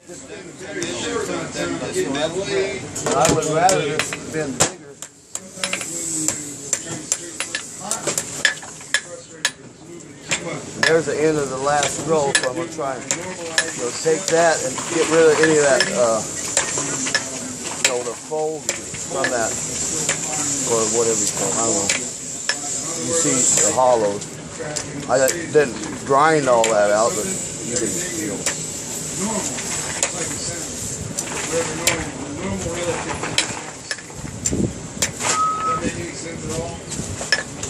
I would rather this been bigger. There's the end of the last row, so I'm going to try and take that and get rid of any of that, the fold from that, or whatever you call it, I don't know. You see the hollows. I didn't grind all that out, but you can,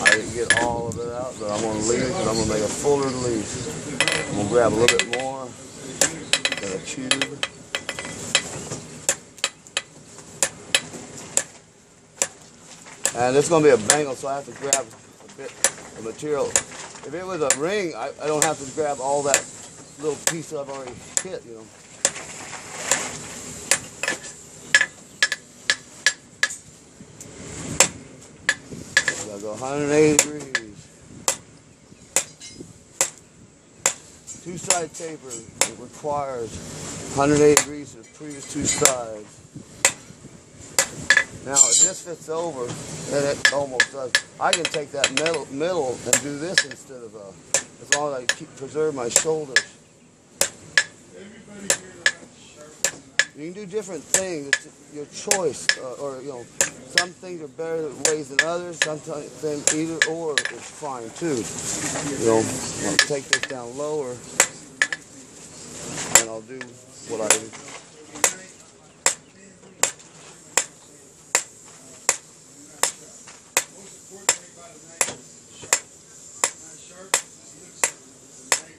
I didn't get all of it out, but I'm going to leave it because I'm going to make a fuller leaf. I'm going to grab a little bit more, get a tube. And it's going to be a bangle, so I have to grab a bit of material. If it was a ring, I don't have to grab all that little piece that I've already hit, you know. I gotta go 180 degrees. Two-side taper, it requires 180 degrees to the previous two sides. Now, if this fits over, then it almost does. I can take that middle and do this instead of, as long as I preserve my shoulders. You can do different things. It's your choice, or you know, some things are better ways than others. Sometimes either or is fine too. You know, I'll take this down lower, and I'll do what I do.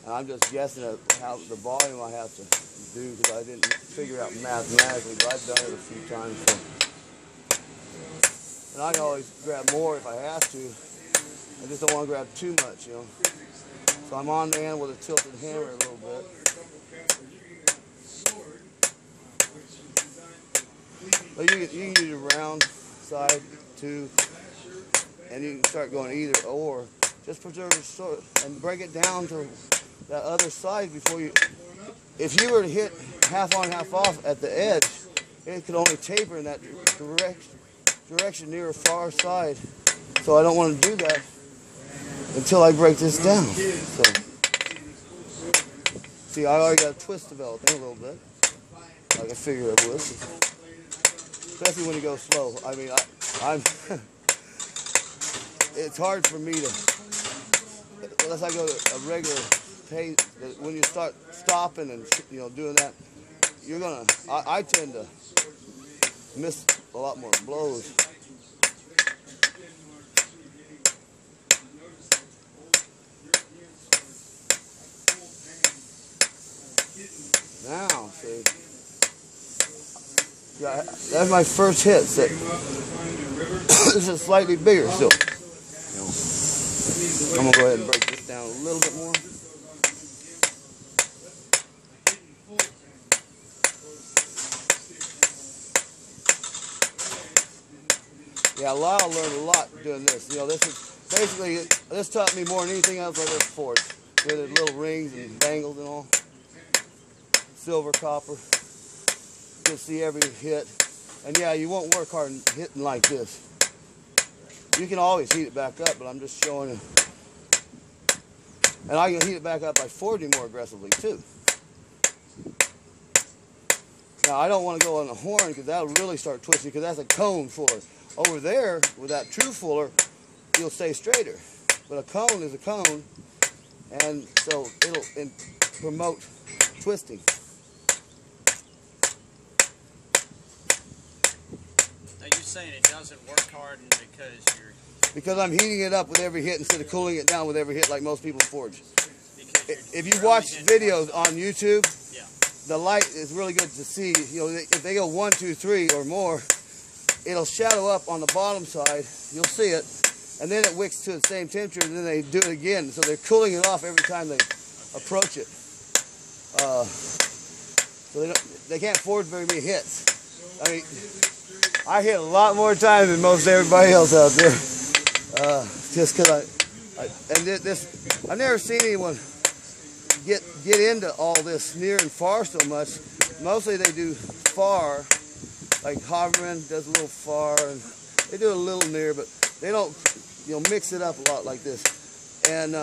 And I'm just guessing at how the volume I have to do because I didn't figure out mathematically, but I've done it a few times. So. And I can always grab more if I have to. I just don't want to grab too much, you know. So I'm on the end with a tilted hammer a little bit. But you can use your round side too, and you can start going either or. Just preserve your sword and break it down to that other side before you. If you were to hit half on, half off at the edge, it could only taper in that direction near a far side. So I don't want to do that until I break this down. So, see, I already got a twist developing a little bit, like I figured it would. Especially when you go slow. I mean, I'm. It's hard for me to, unless I go to a regular pace. When you start stopping and doing that, you're gonna. I tend to miss a lot more blows. Now, see, yeah, that's my first hit. So, this is slightly bigger still. I'm gonna go ahead and break this down a little bit more. Yeah, Lyle learned a lot doing this. You know, this is basically, this taught me more than anything else I've ever forged. With the little rings and bangles and all. Silver, copper. You can see every hit. And yeah, you won't work hard hitting like this. You can always heat it back up, but I'm just showing you. And I can heat it back up by forging more aggressively too. Now I don't want to go on the horn because that'll really start twisting because that's a cone fuller. Over there, with that true fuller, you'll stay straighter. But a cone is a cone, and so it'll promote twisting. Are you saying it doesn't work hard because you're... Because I'm heating it up with every hit instead of cooling it down with every hit like most people forge. If you watch videos on YouTube, yeah, the light is really good to see. You know, if they go 1, 2, 3 or more, it'll shadow up on the bottom side. You'll see it, and then it wicks to the same temperature, and then they do it again. So they're cooling it off every time they approach it. So they can't forge very many hits. I mean, I hit a lot more times than most everybody else out there. Just because I've never seen anyone get into all this near and far so much mostly they do far, like Hoverman does a little far, and they do a little near, but they don't, mix it up a lot like this. And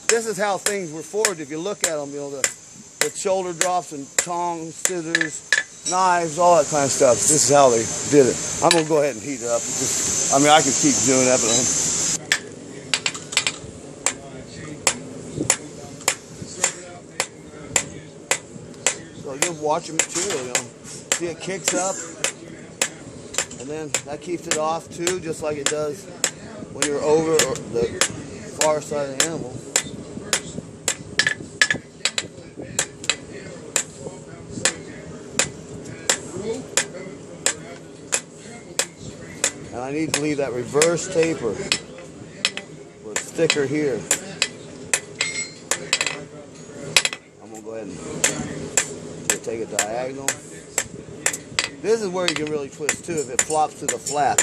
this is how things were forged. If you look at them, with shoulder drops and tongs, scissors, knives, all that kind of stuff. This is how they did it. I'm gonna go ahead and heat it up. I can keep doing that, but so you'll watch the material, see it kicks up, and then that keeps it off too, just like it does when you're over the far side of the animal. And I need to leave that reverse taper with thicker here. I'm going to go ahead and take a diagonal. This is where you can really twist too, if it flops to the flat.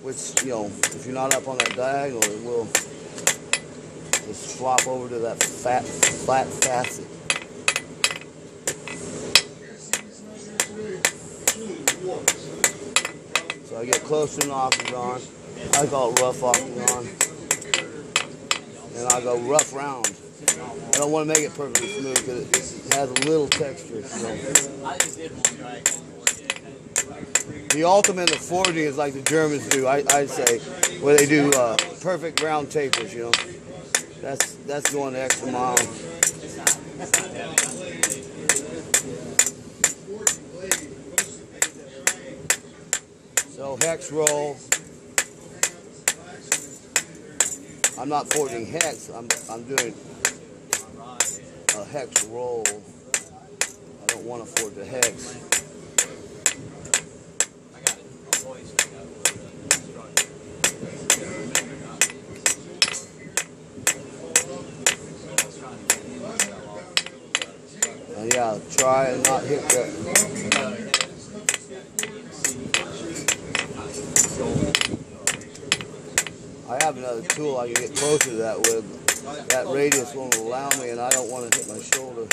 Which, if you're not up on that diagonal, it will just flop over to that flat facet. So I get close to an octagon. I call it rough octagon. And I go rough round. I don't want to make it perfectly smooth because it has a little texture. So. The ultimate of forging is like the Germans do, I'd say, where they do perfect round tapers, That's going the extra mile. So hex roll. I'm not forging hex. I'm doing a hex roll. I don't want to forge a hex. And yeah, try and not hit that. I have another tool I can get closer to that with. That radius won't allow me, and I don't want to hit my shoulder.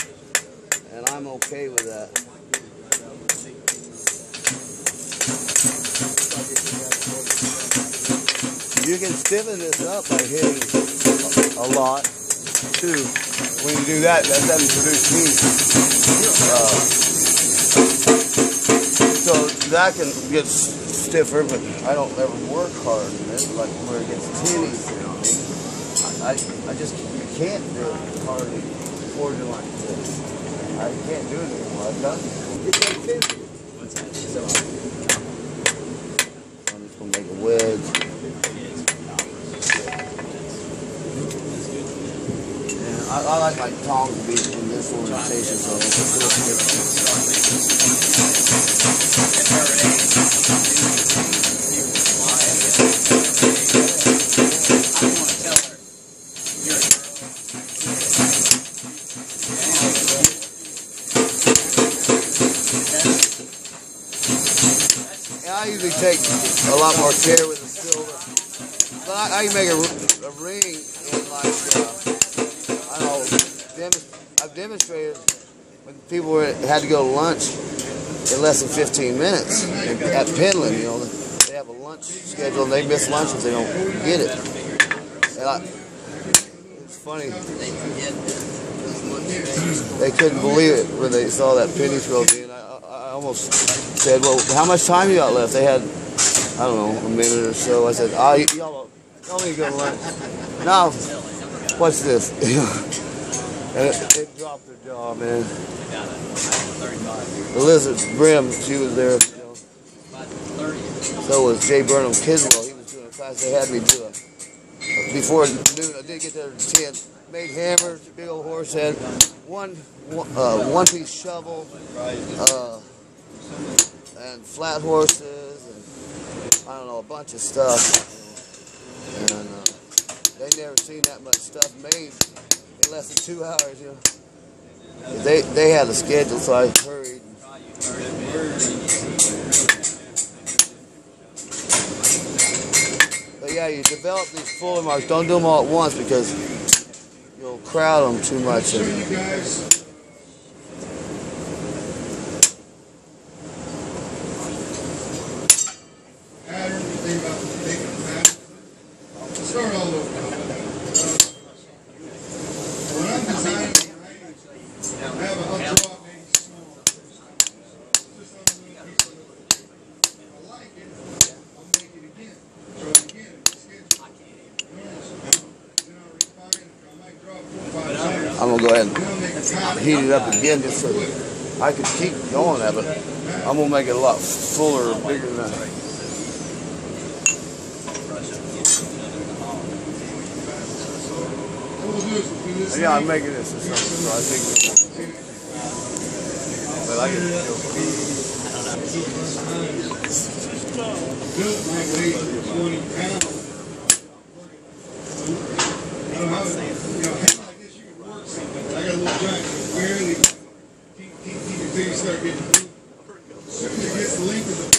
And I'm okay with that. You can stiffen this up by hitting a lot, too. When you do that, that doesn't produce heat. So that can get stiffer, but I don't ever work hard in it, like where it gets tinny. I just can't do it hardly forging like this. I can't do it anymore. I've done it. So I'm just going to make a wedge. I like my tongs to be in this orientation, so it's a little and I usually take a lot more care with the silver, but I can make a ring in like. I've demonstrated when people had to go to lunch in less than 15 minutes at Penland. They have a lunch schedule and they miss lunch if they don't get it. And it's funny. They couldn't believe it when they saw that penny trophy, and I almost said, "Well, how much time you got left?" They had, I don't know, a minute or so. I said, y'all need to go to lunch. Now, what's this? And it dropped their jaw, man. The Lizard's Brim, she was there. So was Jay Burnham Kiswell. He was doing a class. They had me do it. Before noon, I did get there at 10. Made hammers, big old horse head, one-piece shovel, and flat horses, and I don't know, a bunch of stuff. And they never seen that much stuff made in less than 2 hours, They had a schedule, so I hurried. But yeah, you develop these fuller marks. Don't do them all at once because you'll crowd them too much. And gonna go ahead and heat it up again just so I could keep going that, but I'm gonna make it a lot fuller, bigger than that. Yeah, I'm making this or something, so I think. But I can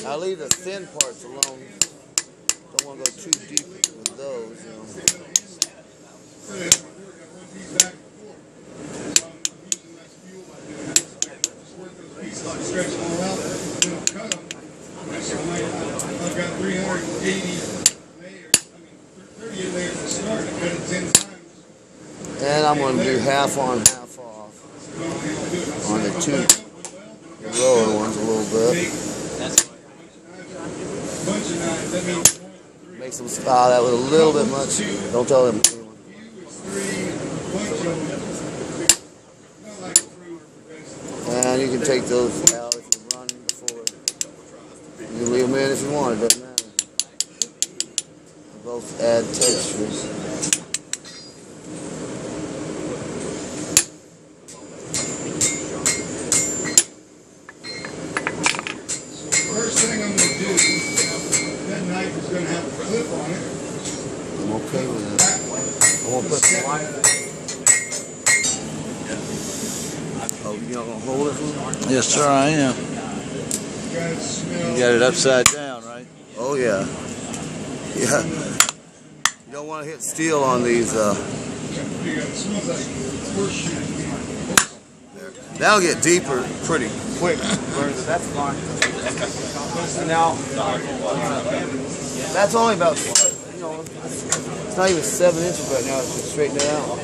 I leave the thin parts alone. Don't want to go too deep with those, you know. I've got 380 layers, 38 layers to start. I cut it 10 times. And I'm going to do half on, half off on the two lower ones a little bit. Make some style. That was a little bit much. Don't tell them. And you can take those out if you run before. You can leave them in if you want. It doesn't matter. They both add textures. First thing I'm going to do, that knife is going to have a clip on it. I'm okay with that. I'm going to put some light. Oh, you not going to hold it for me? Yes, sir, I am. You got it upside down, right? Oh, yeah. Yeah. You don't want to hit steel on these. That'll get deeper pretty quick. That's fine. And now, that's only about, you know, it's not even 7 inches right now. It's just straighten it out.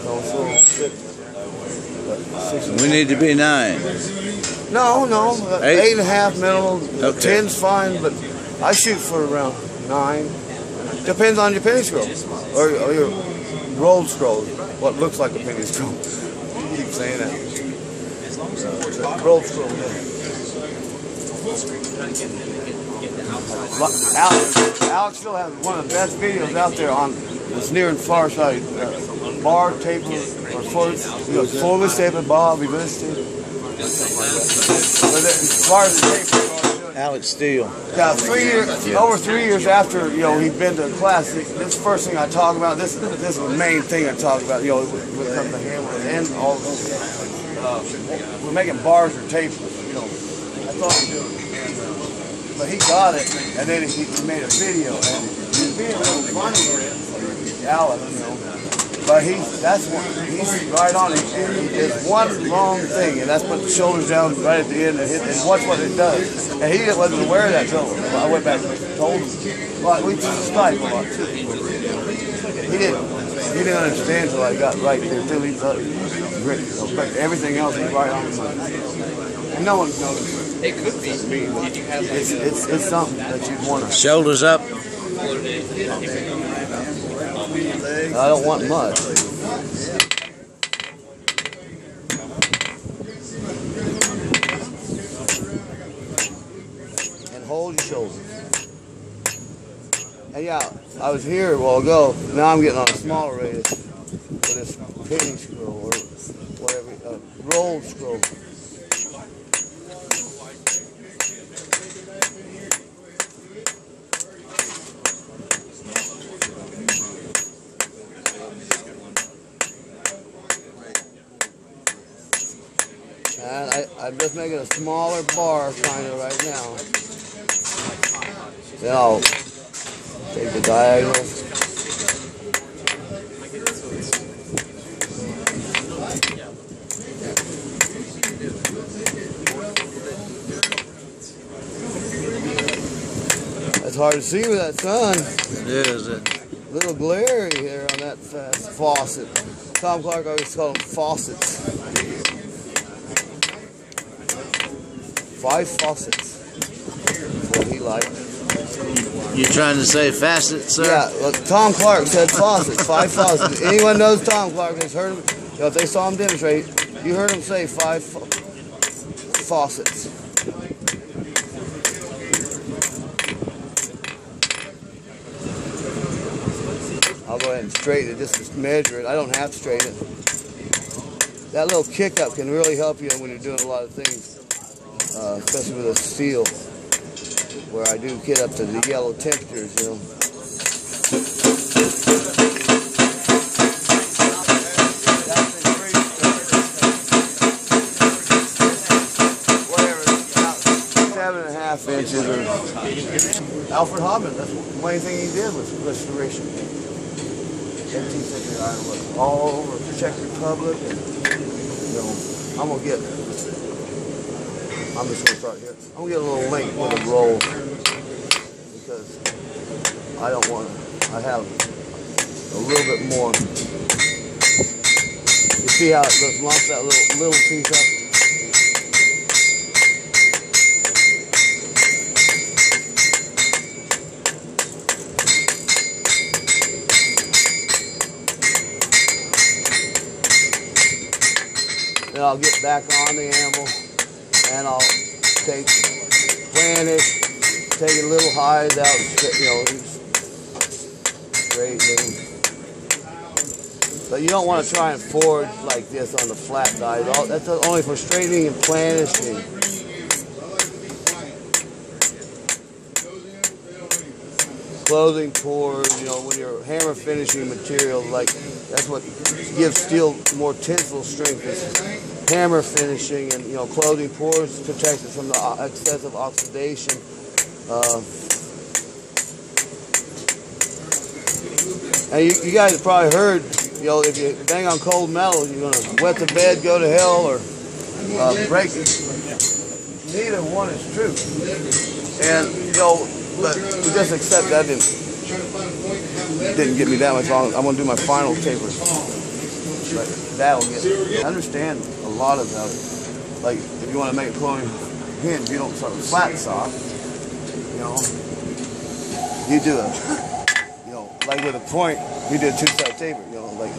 So it's a little thick. We need to be 9. No, 8.5 minimum. Okay. 10's fine, but I shoot for around 9. Depends on your penny scroll or your rolled scroll. What looks like a penny scroll. You keep saying that. Rolled scroll. Yeah. Alex still has one of the best videos out there on this near and far side. Bar taper or forward taper, bar, reverse taper. As far as the taper. Alex Steele. Yeah, over 3 years after, you know, he'd been to class, this is the first thing I talk about. This is the main thing I talk about, you know, with the hammer and all we're making bars or tapers, you know. That's all we do. But he got it, and then he made a video, and he's being a little funny with it, Alex, you know. But he's right on. He did one wrong thing, and that's put the shoulders down right at the end and watch what it does. And he wasn't aware of that until I went back and told him. Well, we Skype a lot too. He didn't understand until I got right there. Until he thought he was great. But everything else is right on his mind. And no one's noticed. It could be. It's something that you'd want to. Shoulders up. I don't want much. And hold your shoulders. And yeah, I was here a while ago. Now I'm getting on a smaller radius for this penny scroll or whatever, rolled scroll. And I'm just making a smaller bar kind of right now. Then I'll take the diagonal. It's hard to see with that sun. It is. A little glary here on that faucet. Tom Clark always called them faucets. 5 faucets. That's what he liked. You trying to say facets, sir? Yeah, well, Tom Clark said faucets, 5 faucets. Anyone knows Tom Clark has heard know, if they saw him demonstrate, you heard him say 5 faucets. I'll go ahead and straighten it just to measure it. I don't have to straighten it. That little kick up can really help you when you're doing a lot of things, especially with a steel, where I do get up to the yellow temperatures, you know. Whatever, about 7.5 inches. Or Alfred Hobbs, that's the main thing he did was restoration. 18th century Ireland, all over the Czech Republic, and you know, I'm just gonna start here. I'm gonna get a little link with a roll because I don't want to. I have a little bit more. You see how it just lumps that little piece up? Then I'll get back on the anvil and I'll plan it, take a little highs out, you know, straightening. But you don't want to try and forge like this on the flat die. That's only for straightening and planishing. Closing pores, you know, when you're hammer finishing material, like that's what gives steel more tensile strength. Is hammer finishing, and you know, closing pores protects it from the excessive oxidation. And you guys have probably heard, you know, if you bang on cold metal, you're gonna wet the bed, go to hell, or break it. Neither one is true. And you know, but we just accept that didn't get me that much long. I'm gonna do my final taper, but that'll get me. I understand a lot about it. Like if you want to make a cloning hinge, you don't start with flat saw. You know, you do a, you know, like with a point, you do a 2-side taper. You know, like,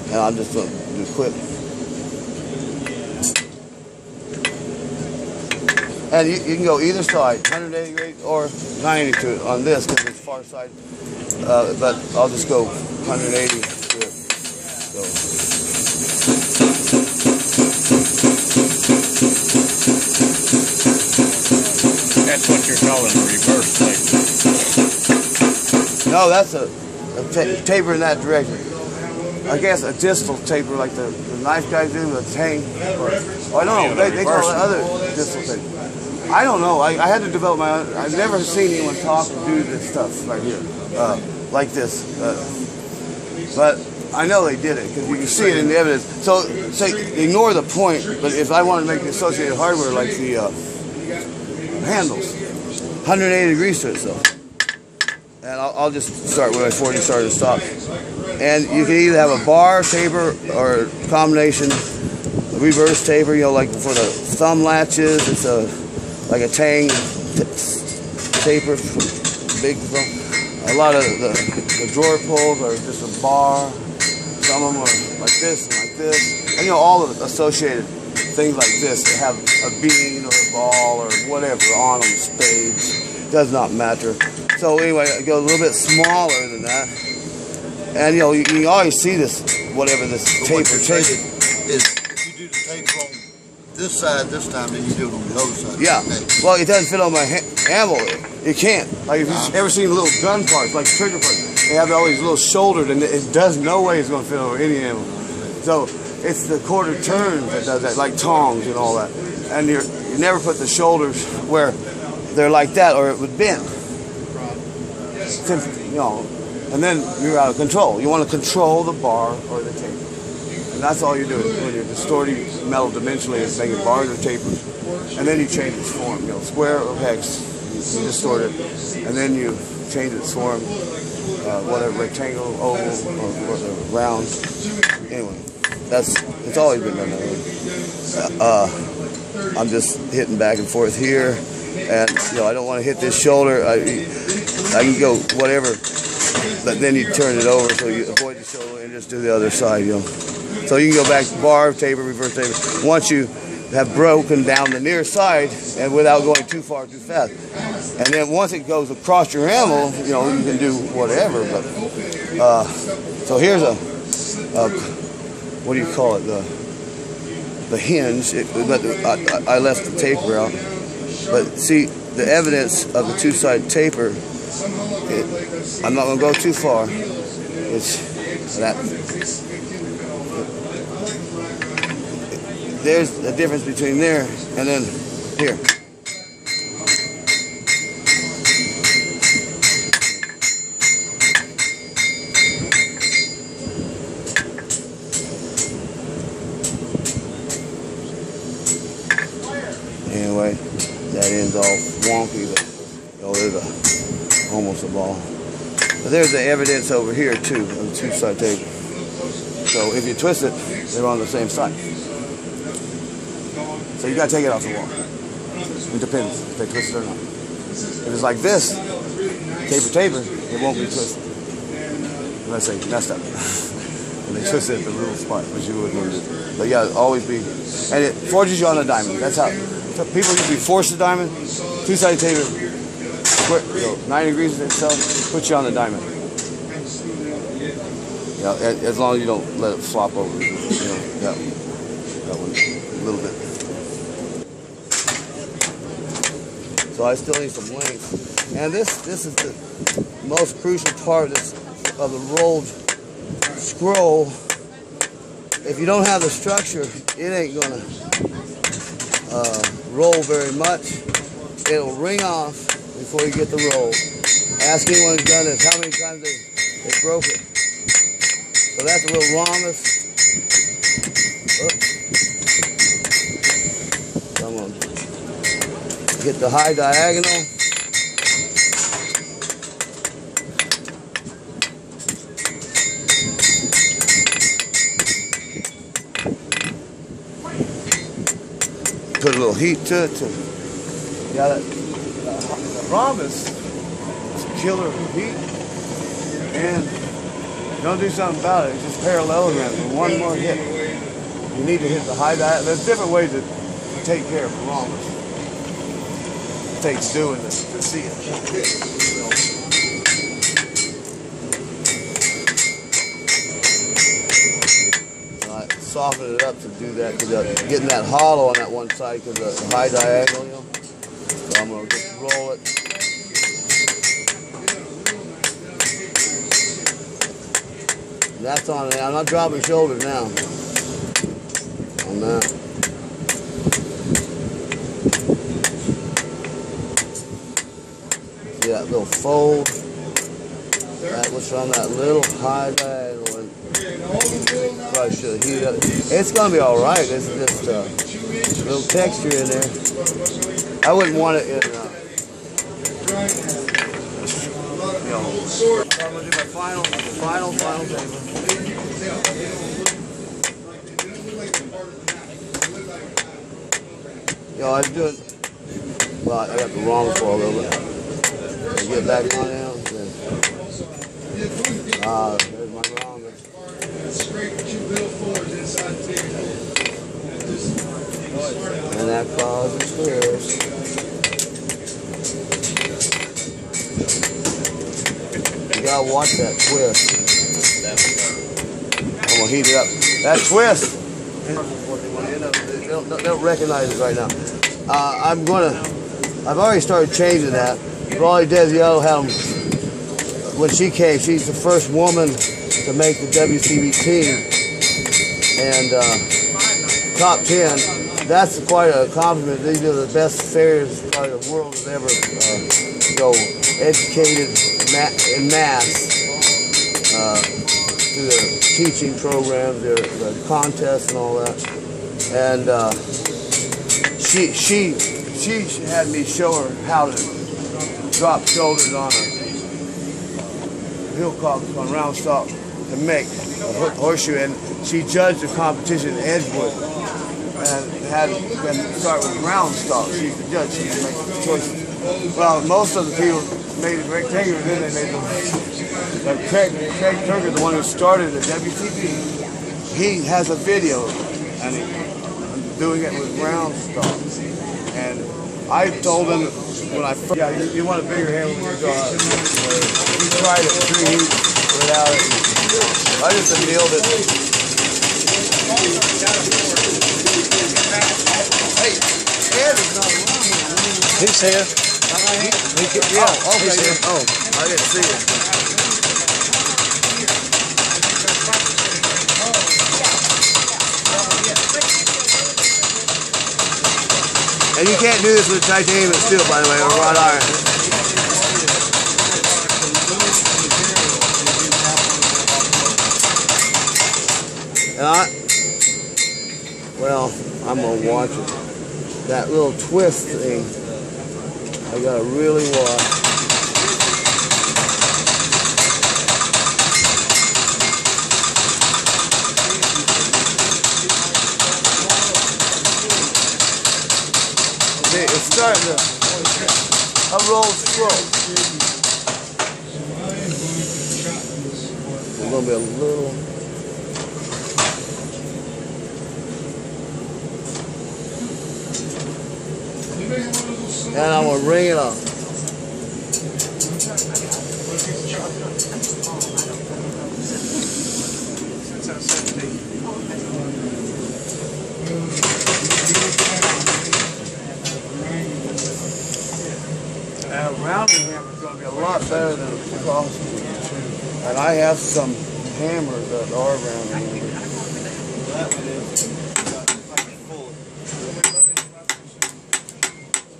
and I'm just gonna do quick. And you can go either side, 180 degrees or 90 to it on this because it's far side. But I'll just go 180 to it. So. That's what you're calling a reverse taper. No, that's a taper in that direction. I guess a distal taper like the knife guys do with a tang. Or I don't know, they call it other distal taper. I don't know. I had to develop my own. I've never seen anyone talk and do this stuff right here, like this. But I know they did it because you can see it in the evidence. So say ignore the point, but if I want to make the associated hardware like the handles, 180 degrees to itself. And I'll just start with my 40 start and stop. And you can either have a bar taper or a combination, a reverse taper, you know, like for the thumb latches, it's like a tang taper from big thumb. A lot of the drawer pulls are just a bar. Some of them are like this and like this. And you know, all of the associated things like this that have a bean or a ball or whatever on them, spades, does not matter. So anyway, I go a little bit smaller than that. And you know, you can always see this, whatever this taper is if you do the taper on this side this time, then you do it on the other side. Yeah. Well, it doesn't fit on my anvil. It can't. Like if you've ever seen little gun parts, like trigger parts, they have all these little shouldered, and it does no way it's going to fit over any anvil. So it's the quarter turns that does that, like tongs and all that. And you never put the shoulders where they're like that, or it would bend. You know, and then you're out of control. You want to control the bar or the taper. And that's all you're doing when you're distorting metal dimensionally, is making bars or tapers. And then you change its form, you know, square or hex. You distort it, and then you change its form, whatever, rectangle, oval, or round. Anyway, it's always been done that way. I'm just hitting back and forth here, and you know, I don't want to hit this shoulder. I can go whatever but then you turn it over so you avoid the shoulder and just do the other side, you know. So you can go back to bar, taper, reverse taper. Once you have broken down the near side and without going too far too fast. And then once it goes across your handle, you know, you can do whatever. But so here's a what do you call it? The hinge. I left the taper out. But see, the evidence of the two-side taper, I'm not going to go too far. It's that. There's a difference between there and then here. Anyway, that end's all wonky, but oh, there's almost a ball. But there's the evidence over here too of the two-side taper. So if you twist it, they're on the same side. So you gotta take it off the wall. It depends if they twist it or not. If it's like this, taper, it won't be twisted. Unless they messed up. And they twist it at the little spot, which you wouldn't do. But yeah, always be, and it forces you on the diamond. That's how, people usually force the diamond, two-sided taper, quick, so 90 degrees itself, puts you on the diamond. Yeah, as long as you don't let it flop over, you know, that one, a little bit. So I still need some length. And this is the most crucial part of the rolled scroll. If you don't have the structure, it ain't gonna roll very much. It'll ring off before you get the roll. Ask anyone who's done this how many times they broke it. So that's a little rhombus. So I'm gonna get the high diagonal. Put a little heat to it. Yeah, that rhombus is a killer heat. And you don't do something about it. It's just parallelogram with one more hit. You need to hit the high diagonal. There's different ways to take care of the rhombus. It takes doing this to see it. Soften it up to do that, because getting that hollow on that one side because of the high diagonal, you know. So I'm going to just roll it. And that's on it. I'm not dropping shoulders now on that. See that little fold? That was on that little high diagonal. Probably should heat it up. It's gonna be all right. It's just a little texture in there. I wouldn't want it in. You know, I'm gonna do my final table. You know, I'm doing. Well, I got the wrong for a little bit. Get back on now. There's my wrong. And that causes squares. You gotta watch that twist. I'm gonna heat it up. That twist. They don't recognize it right now. I've already started changing that. Brazeal had them. When she came, she's the first woman to make the WCB team, and top 10. That's quite an accomplishment. These are the best fairs probably the world has ever educated in math through their teaching programs, their contests and all that. And she had me show her how to drop shoulders on her hillcock on round stock to make a horseshoe, and she judged the competition in Edgewood and had them start with round stock. She's the judge, she can make the choices. Well, most of the people made it rectangular, then they made them. Like Craig Turner, the one who started the WTB, he has a video, and he's doing it with round stuff. And I told him when I first, yeah, you want a bigger hand when you go out. He tried it 3 heats without it. I just annealed it. Hey, Ed is not around here. He's here. Yeah, okay. He's here. Oh, I didn't see it. And you can't do this with titanium and steel, by the way, or wrought iron. Well, I'm gonna watch it. That little twist thing, I gotta really watch. It's starting to roll slow. It's gonna be a little. And I'm gonna ring it up. Rounding hammer is going to be a lot better than a cross. And I have some hammers that are rounding hammers.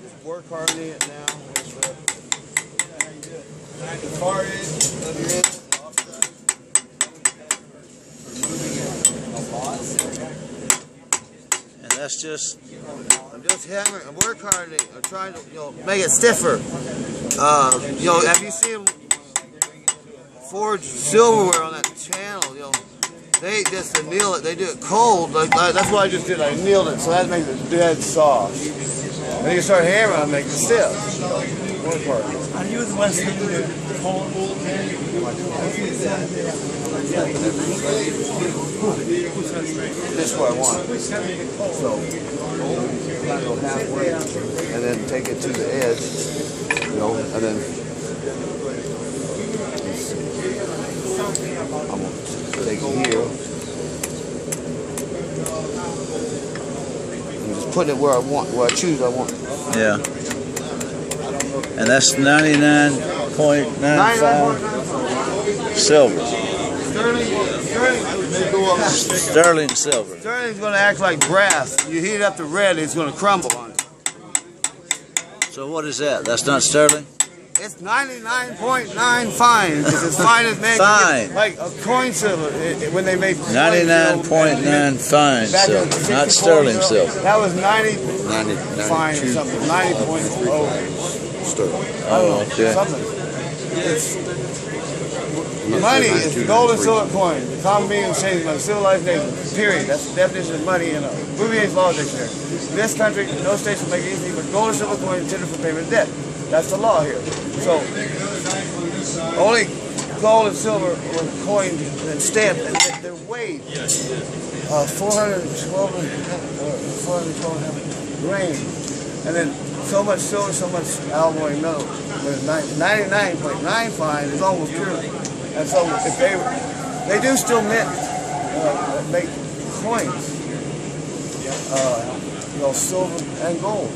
Just work hard on it now. The far edge of your head. And that's just. I'm just hammering. I work hard on it. I'm trying to, make it stiffer. Have you seen forged silverware on that channel? They just anneal it. They do it cold. That's what I just did. I annealed it, so that makes it dead soft. And then you start hammering and make it stiff. Work hard. Are you the ones who do the cold? This is what I want. So, kind of go halfway, and then take it to the edge, and then. I'm gonna take it here. I'm just putting it where I want, where I choose I want. Yeah. And that's 99.95 silver. Sterling silver. Sterling's going to act like brass. You heat it up to red, it's going to crumble on it. So what is that? That's not sterling? It's 99.9 fine. It's as fine as man fine. Like a coin silver. When they made 99.9 fine silver, not sterling silver. That was 90 fine or something. 90.0 sterling. Oh, okay. Something. It's money is gold and silver coin. The common meaning of exchange among civilized nations. Period. That's the definition of money in a Bouvier's Law Dictionary. In this country, no state shall make anything but gold and silver coin intended for payment of debt. That's the law here. So only gold and silver were coined and stamped, and they're weighed 412 grains, and then so much silver, so much alloy metal. But 99.9 fine is almost pure. And so if they do still mint, make coins, silver and gold.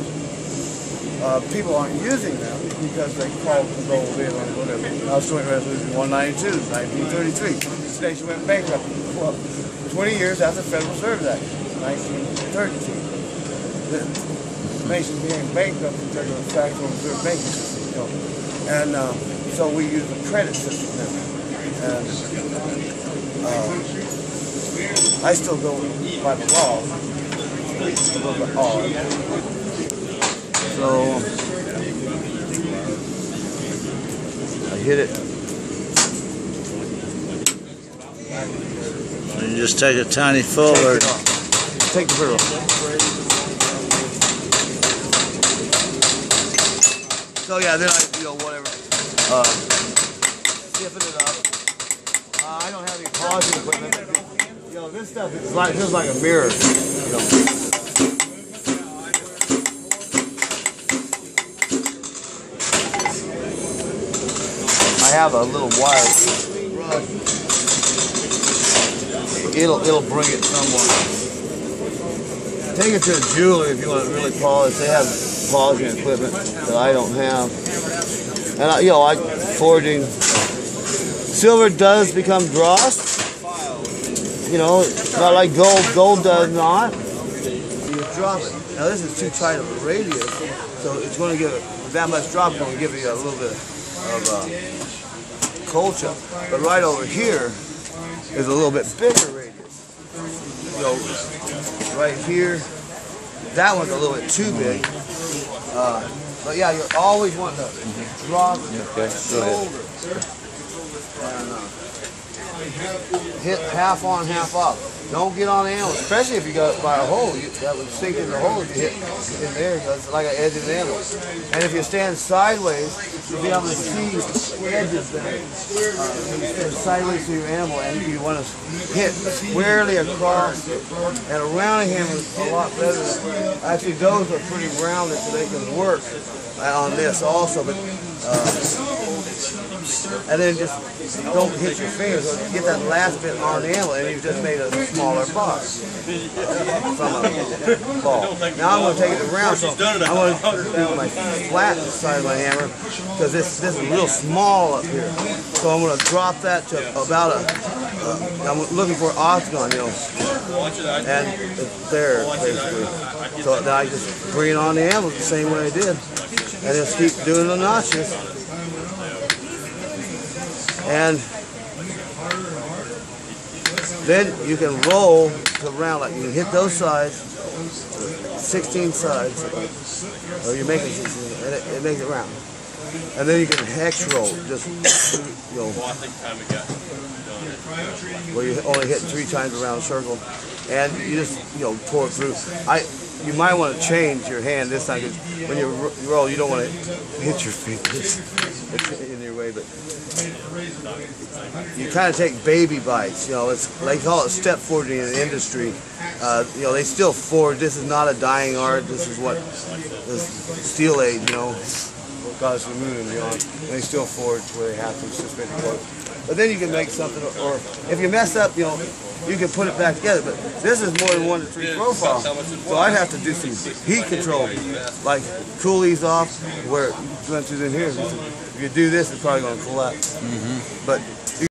People aren't using them because they called the gold in or whatever. House Joint Resolution 192, 1933. The nation went bankrupt 20 years after the Federal Reserve Act, 1932. The nation became bankrupt because of the fractional reserve banking system. And so we use the credit system now. And I still go by the law. It's a little bit hard. So I hit it. So you just take a tiny fuller. Take the barrel. So yeah, then I, whatever. Sipping it up. I don't have any polishing equipment. You know, this stuff is like, feels like a mirror. You know. I have a little wire brush. It'll bring it somewhere. Take it to a jeweler if you want it really polished. They have polishing equipment that I don't have. And you know, like forging. Silver does become dross. You know, not like gold. Gold does not. You drop it. Now this is too tight of a radius, so it's going to give it that much drop. Going to give you a little bit of culture. But right over here is a little bit bigger radius. You know, right here, that one's a little bit too big. But yeah, you always want to drop the shoulder. Hit half on, half off. Don't get on the anvil, especially if you got it by a hole. That would sink in the hole if you hit in there, because it's like an edge of the anvil. And if you stand sideways, you'll be able to see edges there. You stand sideways to your anvil, and you want to hit squarely across and around the hammer is a lot better. Actually, those are pretty rounded, so they can work on this also. But and then just don't hit your fingers. So get that last bit on the anvil, and you've just made a smaller box from a ball. Now I'm going to take it around, so I'm going to do my flat side of my hammer, because this is real small up here. So I'm going to drop that to about I'm looking for an octagon, you know, and it's there basically. So then I just bring it on the anvil the same way I did, and just keep doing the notches. And then you can roll to round, like you can hit those sides, 16 sides, or you make it 16, and it makes it round. And then you can hex roll, just, you know, where you only hit 3 times around a circle, and you just, you know, pour it through. You might want to change your hand this time, because when you roll, you don't want to hit your fingers in your way, but you kind of take baby bites. You know, it's they call it step forging in the industry. You know, they still forge. This is not a dying art. This is what this steel age, you know, goes the moon and beyond. They still forge where they have to suspend the quote. But then you can make something, or if you mess up, you know, you can put it back together. But this is more than 1 to 3 profile, so I'd have to do some heat control, like cool these off where it went through in here. If you do this, it's probably going to collapse. But